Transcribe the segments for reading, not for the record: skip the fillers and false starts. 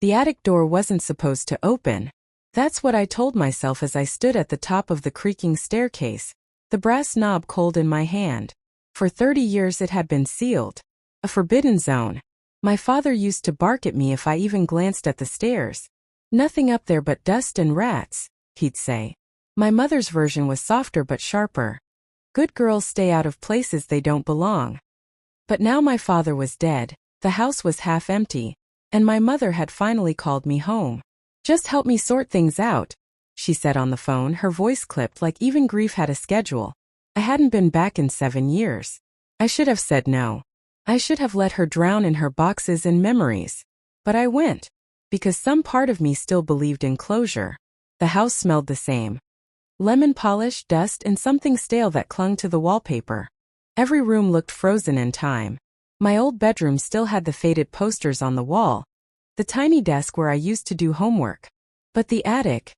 The attic door wasn't supposed to open. That's what I told myself as I stood at the top of the creaking staircase, the brass knob cold in my hand. For 30 years it had been sealed. A forbidden zone. My father used to bark at me if I even glanced at the stairs. "Nothing up there but dust and rats," he'd say. My mother's version was softer but sharper. "Good girls stay out of places they don't belong." But now my father was dead, the house was half empty, and my mother had finally called me home. "Just help me sort things out," she said on the phone, her voice clipped like even grief had a schedule. I hadn't been back in 7 years. I should have said no. I should have let her drown in her boxes and memories. But I went. Because some part of me still believed in closure. The house smelled the same. Lemon polish, dust, and something stale that clung to the wallpaper. Every room looked frozen in time. My old bedroom still had the faded posters on the wall. The tiny desk where I used to do homework. But the attic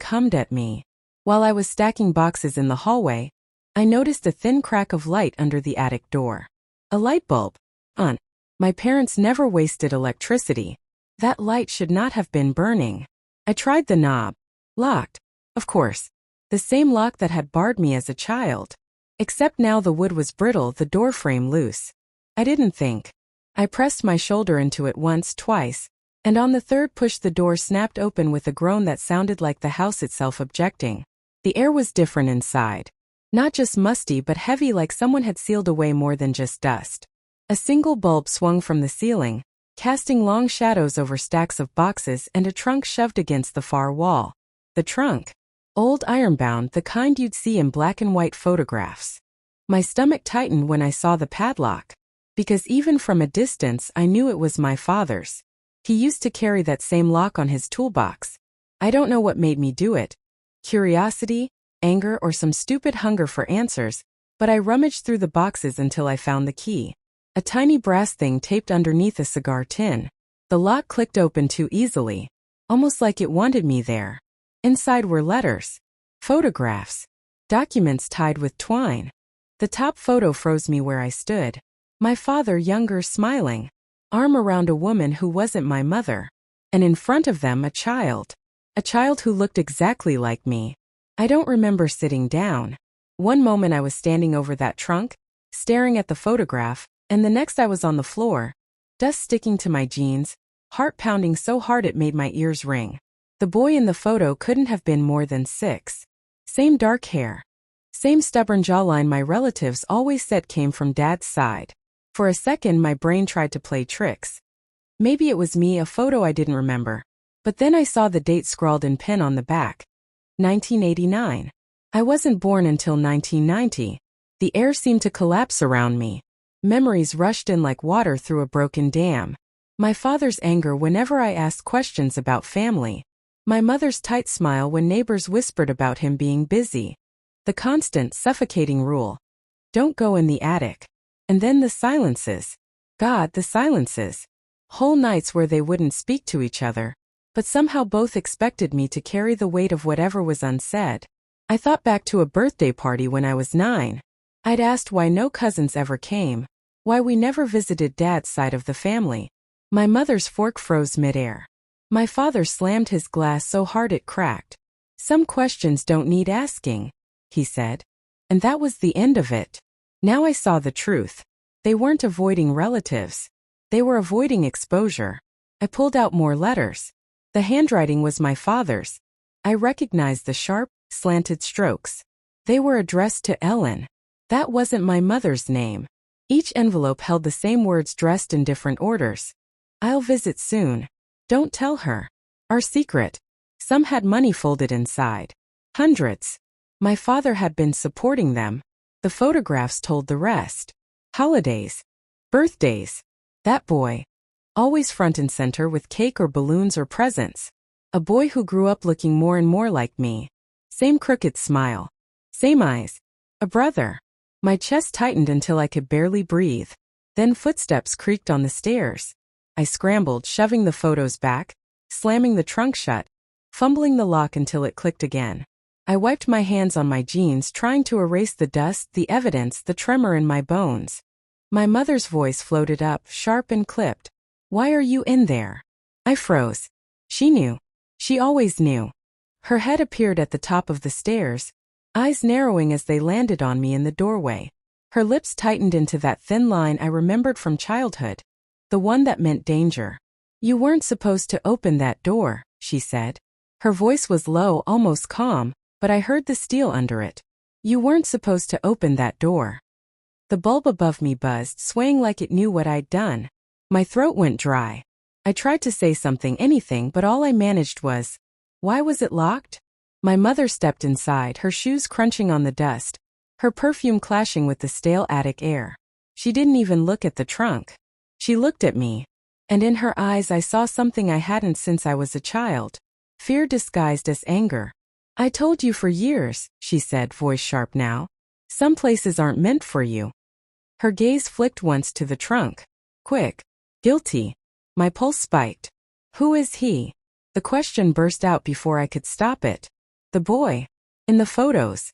hummed at me. While I was stacking boxes in the hallway, I noticed a thin crack of light under the attic door. A light bulb. On. My parents never wasted electricity. That light should not have been burning. I tried the knob. Locked. Of course. The same lock that had barred me as a child. Except now the wood was brittle, the door frame loose. I didn't think. I pressed my shoulder into it once, twice, and on the third push the door snapped open with a groan that sounded like the house itself objecting. The air was different inside. Not just musty but heavy, like someone had sealed away more than just dust. A single bulb swung from the ceiling, casting long shadows over stacks of boxes and a trunk shoved against the far wall. The trunk. Old ironbound, the kind you'd see in black and white photographs. My stomach tightened when I saw the padlock. Because even from a distance I knew it was my father's. He used to carry that same lock on his toolbox. I don't know what made me do it. Curiosity, anger, or some stupid hunger for answers, but I rummaged through the boxes until I found the key. A tiny brass thing taped underneath a cigar tin. The lock clicked open too easily, almost like it wanted me there. Inside were letters, photographs, documents tied with twine. The top photo froze me where I stood. My father, younger, smiling, arm around a woman who wasn't my mother. And in front of them a child who looked exactly like me. I don't remember sitting down. One moment I was standing over that trunk, staring at the photograph, and the next I was on the floor, dust sticking to my jeans, heart pounding so hard it made my ears ring. The boy in the photo couldn't have been more than 6. Same dark hair. Same stubborn jawline my relatives always said came from Dad's side. For a second my brain tried to play tricks. Maybe it was me, a photo I didn't remember. But then I saw the date scrawled in pen on the back. 1989. I wasn't born until 1990. The air seemed to collapse around me. Memories rushed in like water through a broken dam. My father's anger whenever I asked questions about family. My mother's tight smile when neighbors whispered about him being busy. The constant, suffocating rule. Don't go in the attic. And then the silences. God, the silences. Whole nights where they wouldn't speak to each other. But somehow both expected me to carry the weight of whatever was unsaid. I thought back to a birthday party when I was 9. I'd asked why no cousins ever came, why we never visited Dad's side of the family. My mother's fork froze midair. My father slammed his glass so hard it cracked. "Some questions don't need asking," he said. And that was the end of it. Now I saw the truth. They weren't avoiding relatives. They were avoiding exposure. I pulled out more letters. The handwriting was my father's. I recognized the sharp, slanted strokes. They were addressed to Ellen. That wasn't my mother's name. Each envelope held the same words dressed in different orders. "I'll visit soon. Don't tell her. Our secret." Some had money folded inside. Hundreds. My father had been supporting them. The photographs told the rest. Holidays. Birthdays. That boy. Always front and center with cake or balloons or presents. A boy who grew up looking more and more like me. Same crooked smile. Same eyes. A brother. My chest tightened until I could barely breathe. Then footsteps creaked on the stairs. I scrambled, shoving the photos back, slamming the trunk shut, fumbling the lock until it clicked again. I wiped my hands on my jeans, trying to erase the dust, the evidence, the tremor in my bones. My mother's voice floated up, sharp and clipped. "Why are you in there?" I froze. She knew. She always knew. Her head appeared at the top of the stairs, eyes narrowing as they landed on me in the doorway. Her lips tightened into that thin line I remembered from childhood, the one that meant danger. You weren't supposed to open that door, she said. Her voice was low, almost calm, but I heard the steel under it. You weren't supposed to open that door. The bulb above me buzzed, swaying like it knew what I'd done. My throat went dry. I tried to say something, anything, but all I managed was, why was it locked? My mother stepped inside, her shoes crunching on the dust, her perfume clashing with the stale attic air. She didn't even look at the trunk. She looked at me, and in her eyes I saw something I hadn't since I was a child. Fear disguised as anger. I told you for years, she said, voice sharp now. Some places aren't meant for you. Her gaze flicked once to the trunk. Quick. Guilty. My pulse spiked. Who is he? The question burst out before I could stop it. The boy. In the photos.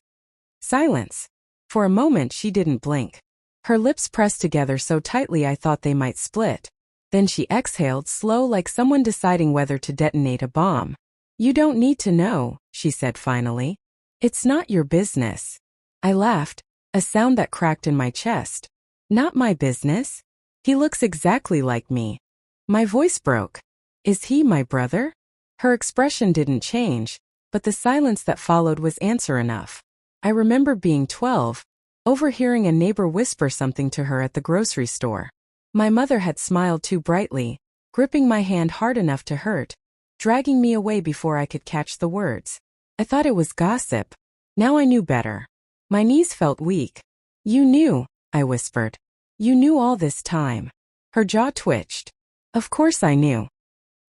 Silence. For a moment she didn't blink. Her lips pressed together so tightly I thought they might split. Then she exhaled, slow, like someone deciding whether to detonate a bomb. You don't need to know, she said finally. It's not your business. I laughed, a sound that cracked in my chest. Not my business? He looks exactly like me. My voice broke. Is he my brother? Her expression didn't change, but the silence that followed was answer enough. I remember being 12, overhearing a neighbor whisper something to her at the grocery store. My mother had smiled too brightly, gripping my hand hard enough to hurt, dragging me away before I could catch the words. I thought it was gossip. Now I knew better. My knees felt weak. You knew, I whispered. You knew all this time. Her jaw twitched. Of course I knew.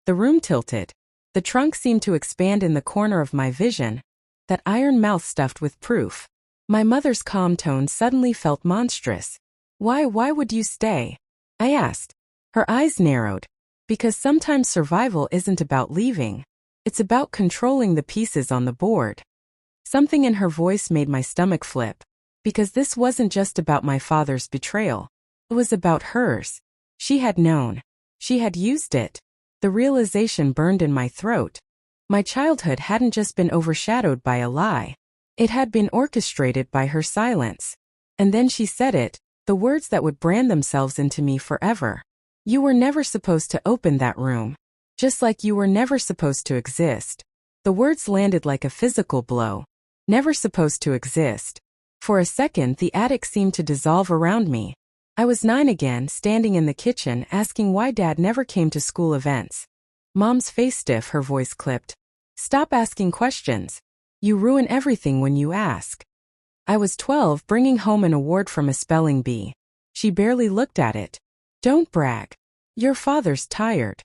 The room tilted. The trunk seemed to expand in the corner of my vision, that iron mouth stuffed with proof. My mother's calm tone suddenly felt monstrous. Why would you stay? I asked. Her eyes narrowed. Because sometimes survival isn't about leaving. It's about controlling the pieces on the board. Something in her voice made my stomach flip. Because this wasn't just about my father's betrayal. It was about hers. She had known. She had used it. The realization burned in my throat. My childhood hadn't just been overshadowed by a lie. It had been orchestrated by her silence. And then she said it, the words that would brand themselves into me forever. You were never supposed to open that room. Just like you were never supposed to exist. The words landed like a physical blow. Never supposed to exist. For a second, the attic seemed to dissolve around me. I was 9 again, standing in the kitchen, asking why Dad never came to school events. Mom's face stiff, her voice clipped. Stop asking questions. You ruin everything when you ask. I was 12, bringing home an award from a spelling bee. She barely looked at it. Don't brag. Your father's tired.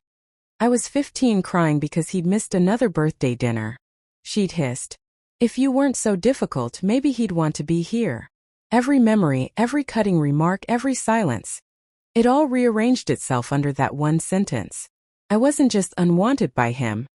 I was 15, crying because he'd missed another birthday dinner. She'd hissed. If you weren't so difficult, maybe he'd want to be here. Every memory, every cutting remark, every silence. It all rearranged itself under that one sentence. I wasn't just unwanted by him.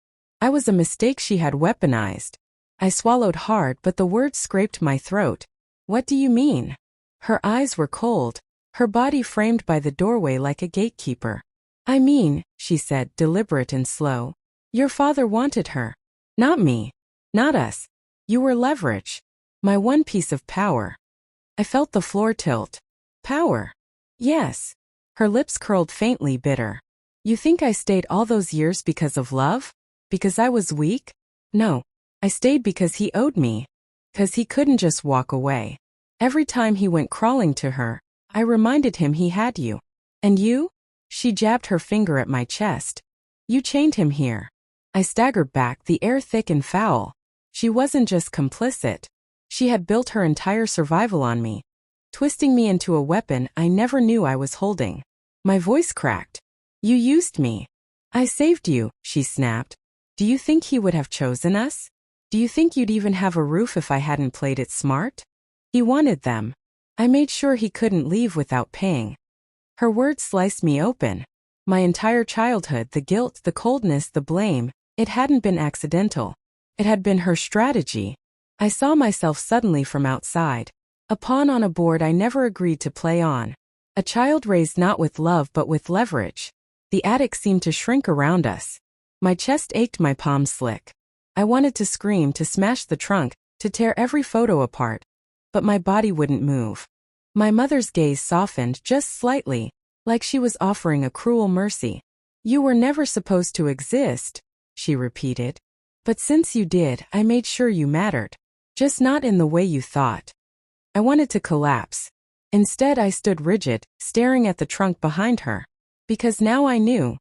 I was a mistake she had weaponized. I swallowed hard, but the words scraped my throat. What do you mean? Her eyes were cold, her body framed by the doorway like a gatekeeper. I mean, she said, deliberate and slow. Your father wanted her. Not me. Not us. You were leverage. My one piece of power. I felt the floor tilt. Power. Yes. Her lips curled faintly, bitter. You think I stayed all those years because of love? Because I was weak? No. I stayed because he owed me. Because he couldn't just walk away. Every time he went crawling to her, I reminded him he had you. And you? She jabbed her finger at my chest. You chained him here. I staggered back, the air thick and foul. She wasn't just complicit. She had built her entire survival on me, twisting me into a weapon I never knew I was holding. My voice cracked. You used me. I saved you, she snapped. Do you think he would have chosen us? Do you think you'd even have a roof if I hadn't played it smart? He wanted them. I made sure he couldn't leave without paying. Her words sliced me open. My entire childhood, the guilt, the coldness, the blame, it hadn't been accidental. It had been her strategy. I saw myself suddenly from outside. A pawn on a board I never agreed to play on. A child raised not with love but with leverage. The attic seemed to shrink around us. My chest ached, my palms slick. I wanted to scream, to smash the trunk, to tear every photo apart. But my body wouldn't move. My mother's gaze softened just slightly, like she was offering a cruel mercy. "You were never supposed to exist," she repeated. "But since you did, I made sure you mattered. Just not in the way you thought." I wanted to collapse. Instead, I stood rigid, staring at the trunk behind her. Because now I knew.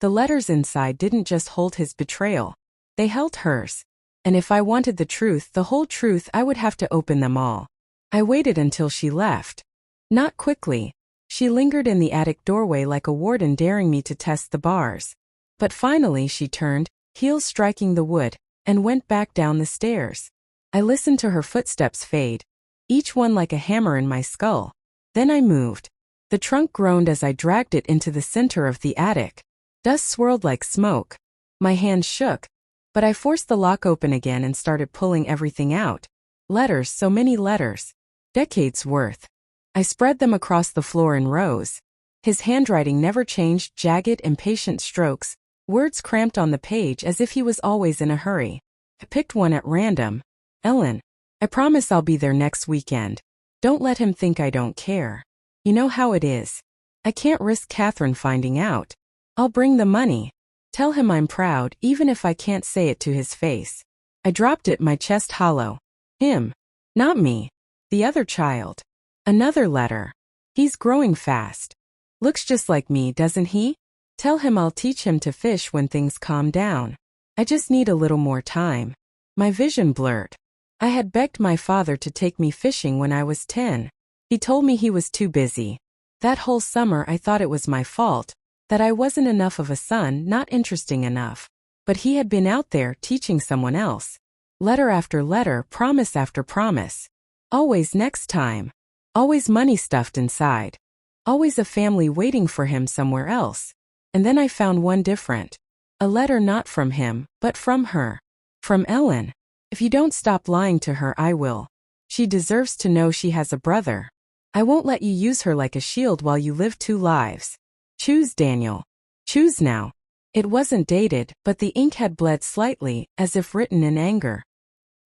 The letters inside didn't just hold his betrayal. They held hers. And if I wanted the truth, the whole truth, I would have to open them all. I waited until she left. Not quickly. She lingered in the attic doorway like a warden daring me to test the bars. But finally she turned, heels striking the wood, and went back down the stairs. I listened to her footsteps fade, each one like a hammer in my skull. Then I moved. The trunk groaned as I dragged it into the center of the attic. Dust swirled like smoke. My hands shook, but I forced the lock open again and started pulling everything out. Letters, so many letters. Decades worth. I spread them across the floor in rows. His handwriting never changed, jagged, impatient strokes, words cramped on the page as if he was always in a hurry. I picked one at random. "Ellen, I promise I'll be there next weekend. Don't let him think I don't care. You know how it is. I can't risk Catherine finding out. I'll bring the money. Tell him I'm proud, even if I can't say it to his face." I dropped it, my chest hollow. Him. Not me. The other child. Another letter. "He's growing fast. Looks just like me, doesn't he? Tell him I'll teach him to fish when things calm down. I just need a little more time." My vision blurred. I had begged my father to take me fishing when I was 10. He told me he was too busy. That whole summer I thought it was my fault, that I wasn't enough of a son, not interesting enough. But he had been out there teaching someone else. Letter after letter, promise after promise. Always next time. Always money stuffed inside. Always a family waiting for him somewhere else. And then I found one different. A letter not from him, but from her. From Ellen. "If you don't stop lying to her, I will. She deserves to know she has a brother. I won't let you use her like a shield while you live 2 lives. Choose, Daniel. Choose now." It wasn't dated, but the ink had bled slightly, as if written in anger.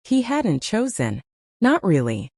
He hadn't chosen. Not really.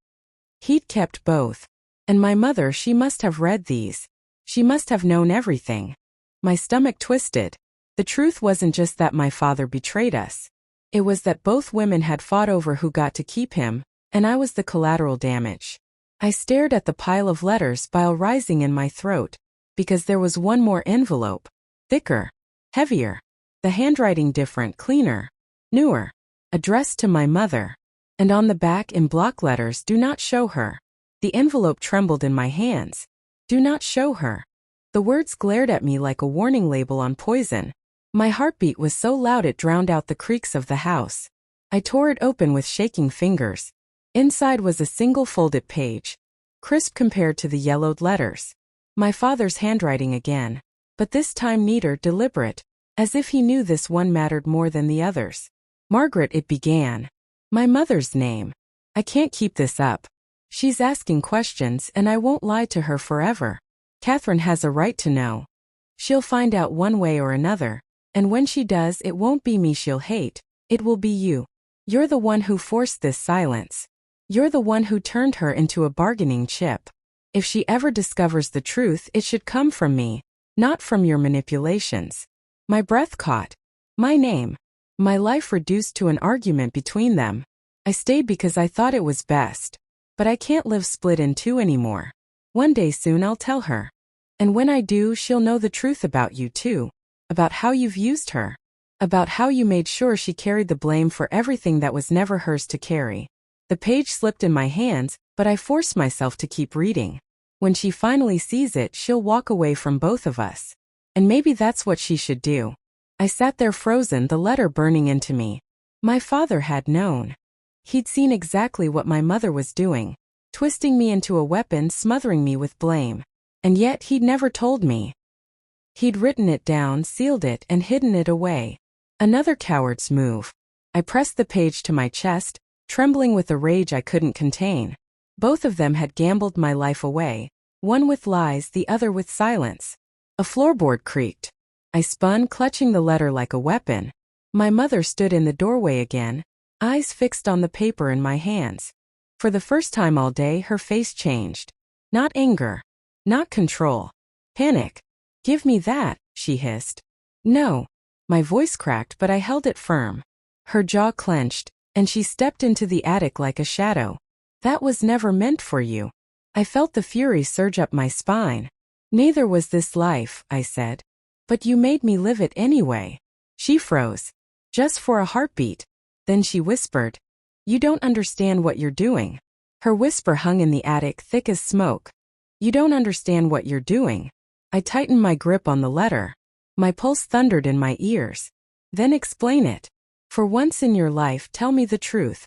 He'd kept both. And my mother, she must have read these. She must have known everything. My stomach twisted. The truth wasn't just that my father betrayed us. It was that both women had fought over who got to keep him, and I was the collateral damage. I stared at the pile of letters, bile rising in my throat, because there was one more envelope. Thicker. Heavier. The handwriting different, cleaner. Newer. Addressed to my mother. And on the back in block letters, "Do not show her." The envelope trembled in my hands. "Do not show her." The words glared at me like a warning label on poison. My heartbeat was so loud it drowned out the creaks of the house. I tore it open with shaking fingers. Inside was a single folded page, crisp compared to the yellowed letters. My father's handwriting again, but this time neater, deliberate, as if he knew this one mattered more than the others. "Margaret," it began. My mother's name. "I can't keep this up. She's asking questions and I won't lie to her forever. Catherine has a right to know. She'll find out one way or another, and when she does, it won't be me she'll hate, it will be you. You're the one who forced this silence. You're the one who turned her into a bargaining chip. If she ever discovers the truth, it should come from me, not from your manipulations." My breath caught. My name. My life reduced to an argument between them. I stayed because I thought it was best. But I can't live split in two anymore. One day soon I'll tell her. And when I do, she'll know the truth about you too. About how you've used her. About how you made sure she carried the blame for everything that was never hers to carry. The page slipped in my hands, but I forced myself to keep reading. When she finally sees it, she'll walk away from both of us. And maybe that's what she should do. I sat there frozen, the letter burning into me. My father had known. He'd seen exactly what my mother was doing, twisting me into a weapon, smothering me with blame. And yet he'd never told me. He'd written it down, sealed it, and hidden it away. Another coward's move. I pressed the page to my chest, trembling with a rage I couldn't contain. Both of them had gambled my life away, one with lies, the other with silence. A floorboard creaked. I spun, clutching the letter like a weapon. My mother stood in the doorway again, eyes fixed on the paper in my hands. For the first time all day, her face changed. Not anger. Not control. Panic. "Give me that," she hissed. "No." My voice cracked, but I held it firm. Her jaw clenched, and she stepped into the attic like a shadow. "That was never meant for you." I felt the fury surge up my spine. "Neither was this life," I said. "But you made me live it anyway." She froze. Just for a heartbeat. Then she whispered, "You don't understand what you're doing." Her whisper hung in the attic, thick as smoke. "You don't understand what you're doing." I tightened my grip on the letter. My pulse thundered in my ears. "Then explain it. For once in your life, tell me the truth."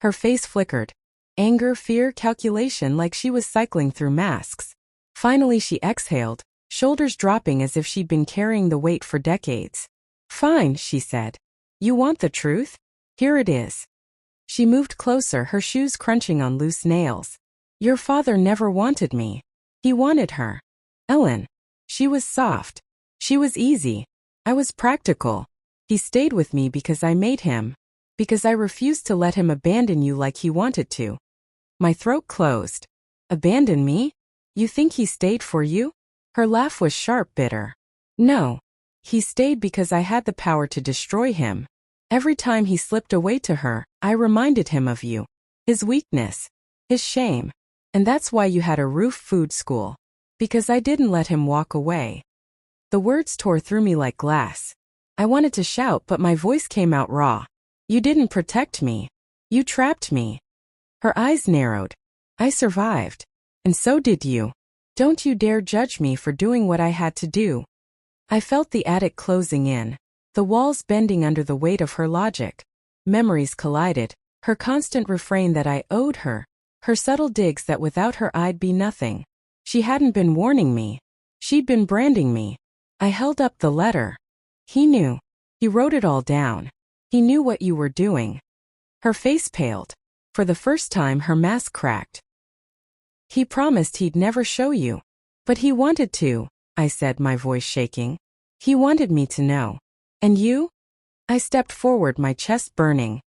Her face flickered. Anger, fear, calculation, like she was cycling through masks. Finally she exhaled, shoulders dropping as if she'd been carrying the weight for decades. "Fine," she said. "You want the truth? Here it is." She moved closer, her shoes crunching on loose nails. "Your father never wanted me. He wanted her. Ellen. She was soft. She was easy. I was practical. He stayed with me because I made him. Because I refused to let him abandon you like he wanted to." My throat closed. "Abandon me? You think he stayed for you?" Her laugh was sharp, bitter. "No. He stayed because I had the power to destroy him. Every time he slipped away to her, I reminded him of you. His weakness. His shame. And that's why you had a roof food school. Because I didn't let him walk away." The words tore through me like glass. I wanted to shout, but my voice came out raw. "You didn't protect me. You trapped me." Her eyes narrowed. "I survived. And so did you. Don't you dare judge me for doing what I had to do." I felt the attic closing in, the walls bending under the weight of her logic. Memories collided, her constant refrain that I owed her, her subtle digs that without her I'd be nothing. She hadn't been warning me. She'd been branding me. I held up the letter. "He knew. He wrote it all down. He knew what you were doing." Her face paled. For the first time her mask cracked. "He promised he'd never show you. But he wanted to," I said, my voice shaking. "He wanted me to know. And you?" I stepped forward, my chest burning.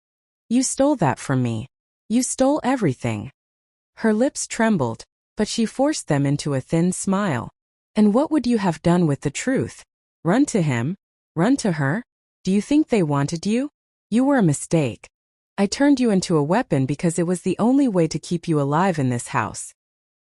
"You stole that from me. You stole everything." Her lips trembled, but she forced them into a thin smile. "And what would you have done with the truth? Run to him? Run to her? Do you think they wanted you? You were a mistake. I turned you into a weapon because it was the only way to keep you alive in this house."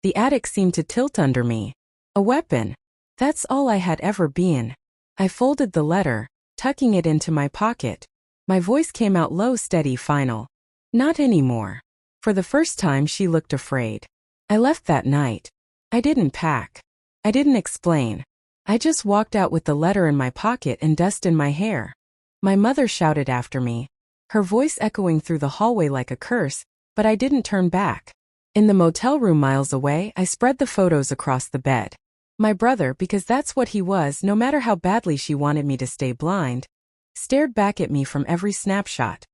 The attic seemed to tilt under me. A weapon. That's all I had ever been. I folded the letter, tucking it into my pocket. My voice came out low, steady, final. "Not anymore." For the first time she looked afraid. I left that night. I didn't pack. I didn't explain. I just walked out with the letter in my pocket and dust in my hair. My mother shouted after me, her voice echoing through the hallway like a curse, but I didn't turn back. In the motel room miles away, I spread the photos across the bed. My brother, because that's what he was, no matter how badly she wanted me to stay blind, stared back at me from every snapshot.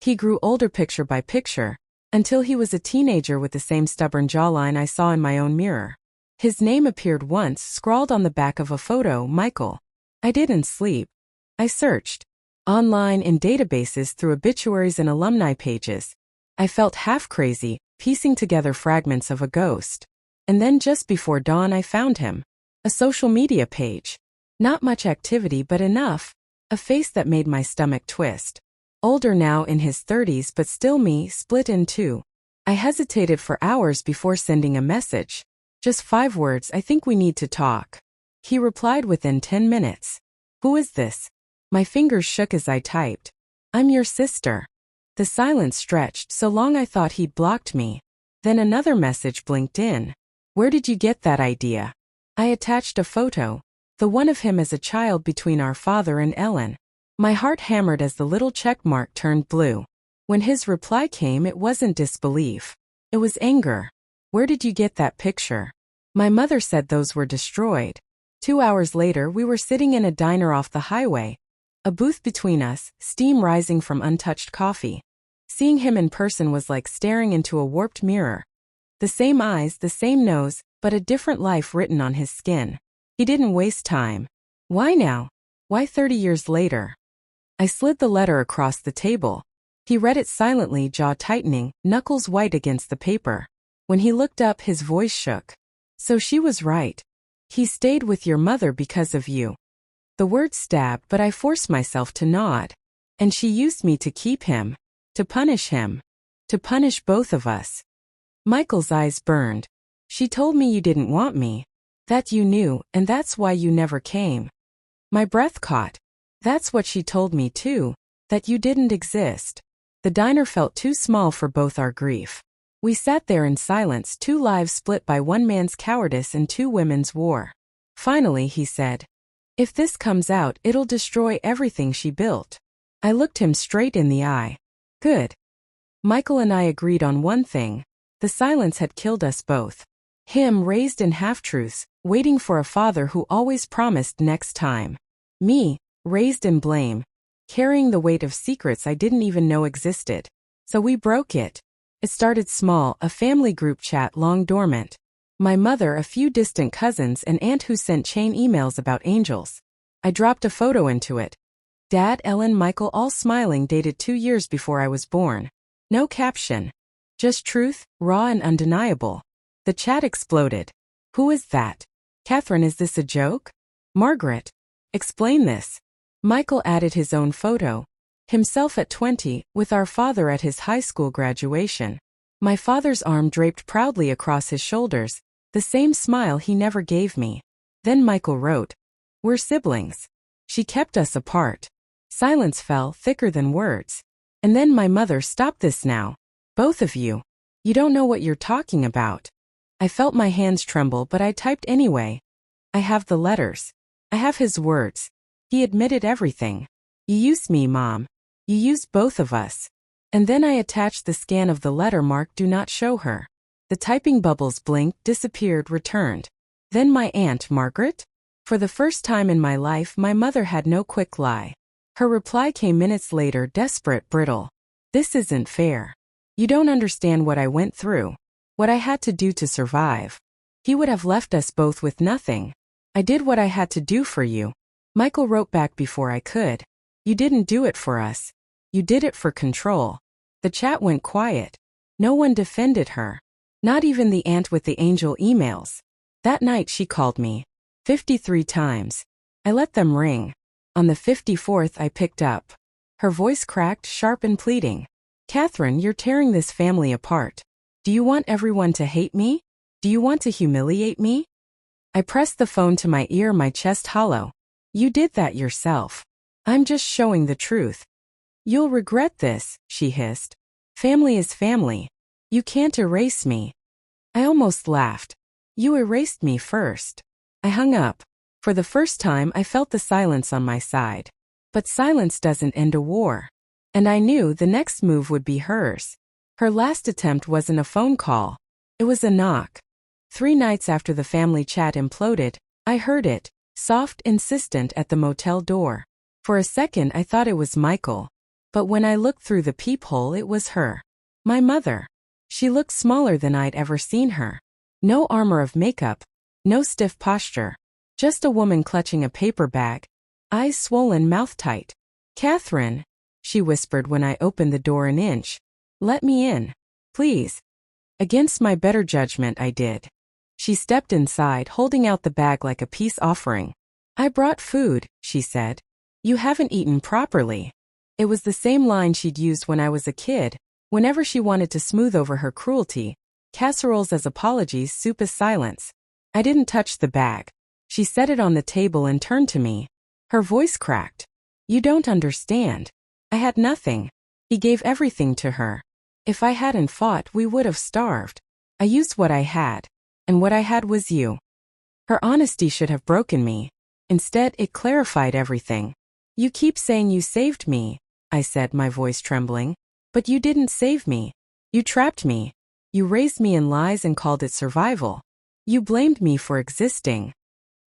He grew older picture by picture, until he was a teenager with the same stubborn jawline I saw in my own mirror. His name appeared once, scrawled on the back of a photo, Michael. I didn't sleep. I searched. Online, in databases, through obituaries and alumni pages. I felt half crazy, piecing together fragments of a ghost. And then just before dawn I found him. A social media page. Not much activity, but enough. A face that made my stomach twist. Older now, in his 30s, but still me, split in two. I hesitated for hours before sending a message. Just 5 words, "I think we need to talk." He replied within 10 minutes. "Who is this?" My fingers shook as I typed. "I'm your sister." The silence stretched so long I thought he'd blocked me. Then another message blinked in. "Where did you get that idea?" I attached a photo, the one of him as a child between our father and Ellen. My heart hammered as the little check mark turned blue. When his reply came, it wasn't disbelief. It was anger. "Where did you get that picture?" My mother said those were destroyed. 2 hours later, we were sitting in a diner off the highway. A booth between us, steam rising from untouched coffee. Seeing him in person was like staring into a warped mirror. The same eyes, the same nose, but a different life written on his skin. He didn't waste time. "Why now?" Why 30 years later? I slid the letter across the table. He read it silently, jaw tightening, knuckles white against the paper. When he looked up, his voice shook. So she was right. He stayed with your mother because of you. The word stabbed, but I forced myself to nod. And she used me to keep him. To punish him. To punish both of us. Michael's eyes burned. She told me you didn't want me. That you knew, and that's why you never came. My breath caught. That's what she told me too. That you didn't exist. The diner felt too small for both our grief. We sat there in silence, two lives split by one man's cowardice and two women's war. Finally, he said, "If this comes out, it'll destroy everything she built." I looked him straight in the eye. Good. Michael and I agreed on one thing. The silence had killed us both. Him raised in half-truths, waiting for a father who always promised next time. Me, raised in blame, carrying the weight of secrets I didn't even know existed. So we broke it. It started small, a family group chat long dormant. My mother, a few distant cousins, and aunt who sent chain emails about angels. I dropped a photo into it. Dad, Ellen, Michael, all smiling, dated 2 years before I was born. No caption. Just truth, raw and undeniable. The chat exploded. Who is that? Catherine, is this a joke? Margaret. Explain this. Michael added his own photo. Himself at 20, with our father at his high school graduation. My father's arm draped proudly across his shoulders, the same smile he never gave me. Then Michael wrote, "We're siblings. She kept us apart." Silence fell, thicker than words. And then my mother, "Stop this now. Both of you. You don't know what you're talking about." I felt my hands tremble, but I typed anyway. "I have the letters. I have his words. He admitted everything. You used me, Mom. You used both of us." And then I attached the scan of the letter marked "Do not show her." The typing bubbles blinked, disappeared, returned. Then my aunt, Margaret? For the first time in my life, my mother had no quick lie. Her reply came minutes later, desperate, brittle. "This isn't fair. You don't understand what I went through. What I had to do to survive. He would have left us both with nothing. I did what I had to do for you." Michael wrote back before I could. "You didn't do it for us. You did it for control." The chat went quiet. No one defended her. Not even the aunt with the angel emails. That night she called me. 53 times. I let them ring. On the 54th I picked up. Her voice cracked, sharp and pleading. "Catherine, you're tearing this family apart. Do you want everyone to hate me? Do you want to humiliate me?" I pressed the phone to my ear, my chest hollow. "You did that yourself. I'm just showing the truth." "You'll regret this," she hissed. "Family is family. You can't erase me." I almost laughed. "You erased me first." I hung up. For the first time I felt the silence on my side. But silence doesn't end a war. And I knew the next move would be hers. Her last attempt wasn't a phone call. It was a knock. 3 nights after the family chat imploded, I heard it, soft, insistent, at the motel door. For a second I thought it was Michael. But when I looked through the peephole, it was her. My mother. She looked smaller than I'd ever seen her. No armor of makeup. No stiff posture. Just a woman clutching a paper bag. Eyes swollen, mouth tight. "Catherine," she whispered when I opened the door an inch. "Let me in. Please." Against my better judgment, I did. She stepped inside, holding out the bag like a peace offering. "I brought food," she said. "You haven't eaten properly." It was the same line she'd used when I was a kid, whenever she wanted to smooth over her cruelty. Casseroles as apologies, soup as silence. I didn't touch the bag. She set it on the table and turned to me. Her voice cracked. "You don't understand. I had nothing. He gave everything to her. If I hadn't fought, we would have starved. I used what I had. And what I had was you." Her honesty should have broken me. Instead, it clarified everything. "You keep saying you saved me," I said, my voice trembling. "But you didn't save me. You trapped me. You raised me in lies and called it survival. You blamed me for existing."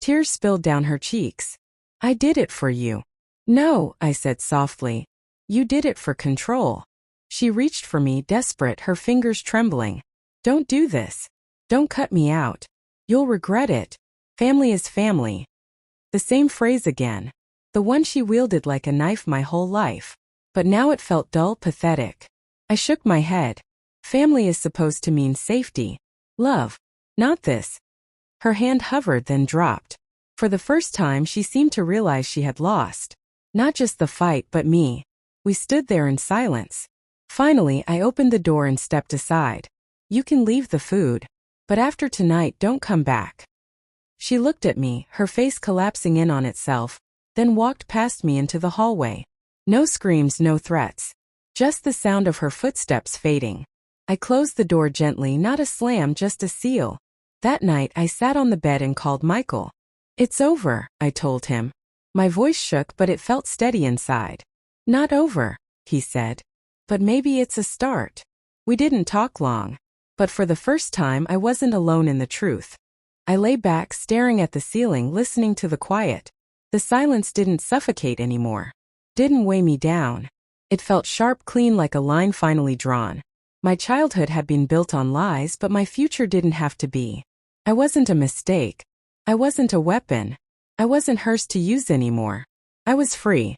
Tears spilled down her cheeks. "I did it for you." "No," I said softly. "You did it for control." She reached for me, desperate, her fingers trembling. "Don't do this. Don't cut me out. You'll regret it. Family is family." The same phrase again. The one she wielded like a knife my whole life. But now it felt dull, pathetic. I shook my head. Family is supposed to mean safety. Love. Not this. Her hand hovered, then dropped. For the first time she seemed to realize she had lost. Not just the fight, but me. We stood there in silence. Finally, I opened the door and stepped aside. You can leave the food. But after tonight, don't come back. She looked at me, her face collapsing in on itself, then walked past me into the hallway. No screams, no threats. Just the sound of her footsteps fading. I closed the door gently, not a slam, just a seal. That night, I sat on the bed and called Michael. It's over, I told him. My voice shook, but it felt steady inside. Not over, he said. But maybe it's a start. We didn't talk long. But for the first time, I wasn't alone in the truth. I lay back, staring at the ceiling, listening to the quiet. The silence didn't suffocate anymore. Didn't weigh me down. It felt sharp, clean, like a line finally drawn. My childhood had been built on lies, but my future didn't have to be. I wasn't a mistake. I wasn't a weapon. I wasn't hers to use anymore. I was free.